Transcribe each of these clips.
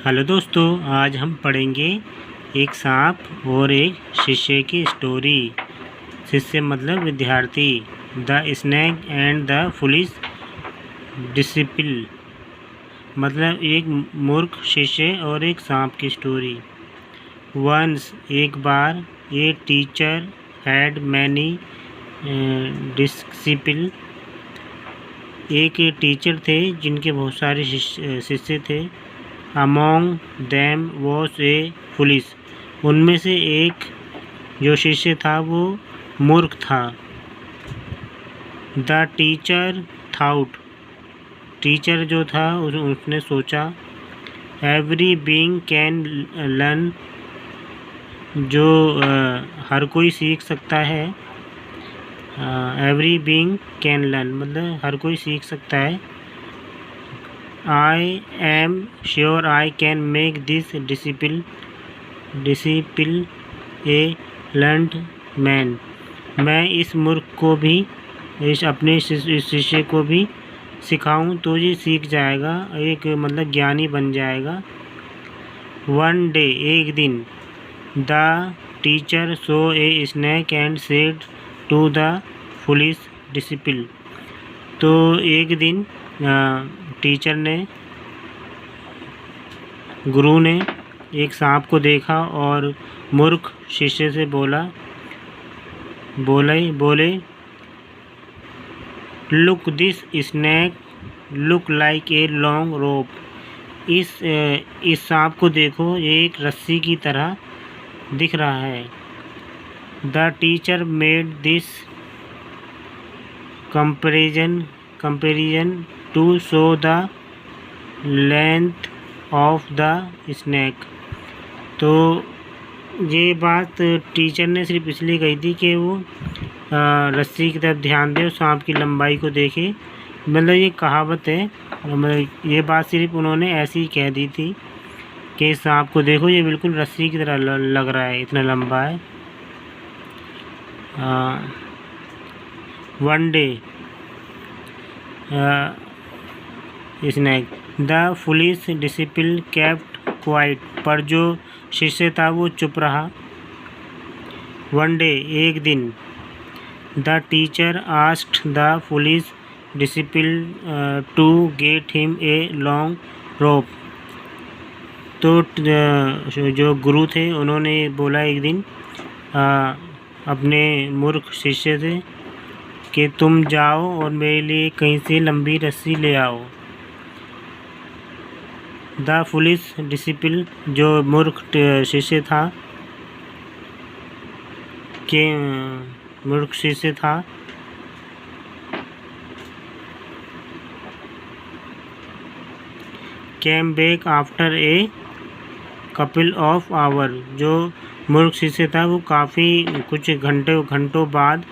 Hello दोस्तों, आज हम पढ़ेंगे एक सांप और एक शिष्य की स्टोरी। शिष्य मतलब विद्यार्थी। The snake and the foolish disciple मतलब एक मूर्ख शिष्य और एक सांप की स्टोरी। वंस एक बार, a teacher had many disciple. एक टीचर थे जिनके बहुत सारे शिष्य थे। Among them was a foolish. उनमें से एक जो शिष्य था वो मूर्ख था। The teacher thought. टीचर जो था उसने सोचा, एवरी बीइंग कैन लर्न। जो हर कोई सीख सकता है। एवरी बीइंग कैन लर्न मतलब हर कोई सीख सकता है। I am sure I can make this disciple a learned man। मैं इस मूर्ख को भी, इस अपने शिष्य को भी सिखाऊं तो ये सीख जाएगा, एक मतलब ज्ञानी बन जाएगा। वन डे एक दिन, the teacher saw a snake and said to the foolish disciple. तो एक दिन टीचर ने, गुरु ने एक सांप को देखा और मूर्ख शिष्य से बोले look this snake look like A long रोप। इस सांप को देखो, ये एक रस्सी की तरह दिख रहा है। The teacher made this comparison to show the length of the snake. तो ये बात टीचर ने सिर्फ इसलिए कही थी कि वो रस्सी की तरफ ध्यान दे और सांप की लंबाई को देखे। मतलब ये कहावत है, मतलब ये बात सिर्फ उन्होंने ऐसी ही कह दी थी कि सांप को देखो, ये बिल्कुल रस्सी की तरह लग रहा है, इतना लंबा है। One day snake the foolish disciple kept quite. पर जो शिष्य था वो चुप रहा। वन डे एक दिन, the teacher asked the foolish disciple to get him a long rope. तो जो गुरु थे उन्होंने बोला एक दिन अपने मूर्ख शिष्य से कि तुम जाओ और मेरे लिए कहीं से लंबी रस्सी ले आओ। द फुलिश डिसिपल जो मूर्ख शिष्य था came back after a couple of hour. जो मूर्ख शिष्य था वो काफ़ी कुछ घंटों बाद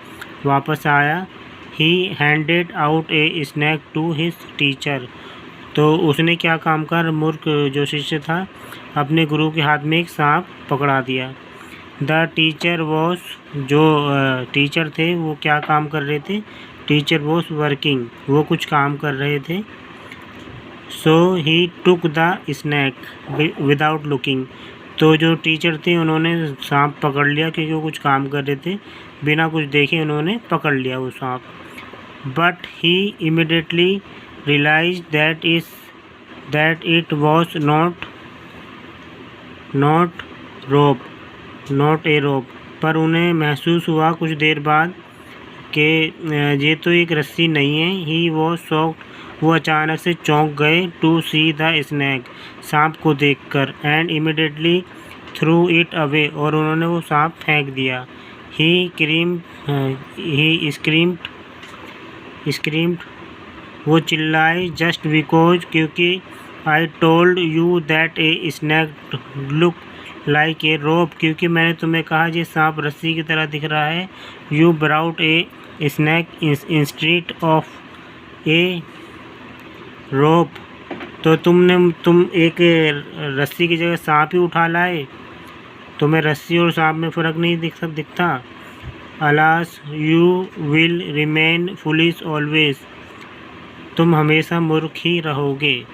वापस आया। He handed out a snack to his teacher. तो उसने क्या काम कर, मूर्ख जो शिष्य था अपने गुरु के हाथ में एक सांप पकड़ा दिया। द टीचर वॉज, जो टीचर थे वो क्या काम कर रहे थे, टीचर वॉज वर्किंग, वो कुछ काम कर रहे थे। So he took the snake without looking. तो जो टीचर थे उन्होंने सांप पकड़ लिया क्योंकि वो कुछ काम कर रहे थे, बिना कुछ देखे उन्होंने पकड़ लिया वो सांप। But he immediately realized that it was not a rope। पर उन्हें महसूस हुआ कुछ देर बाद कि ये तो एक रस्सी नहीं है। ही वो shocked, वो अचानक से चौंक गए। टू सी द स्नैक, सांप को देखकर। And immediately through it away, और उन्होंने वो सांप फेंक दिया। ही स्क्रीम्ड, वो चिल्लाए, जस्ट बिकॉज, क्योंकि I told you that a snake look like a rope, क्योंकि मैंने तुम्हें कहा ये सांप रस्सी की तरह दिख रहा है। You brought a snake instead of a rope. तो तुम एक रस्सी की जगह सांप ही उठा लाए। तुम्हें रस्सी और सांप में फ़र्क नहीं दिखता। Alas you will remain foolish always. तुम हमेशा मूर्ख ही रहोगे।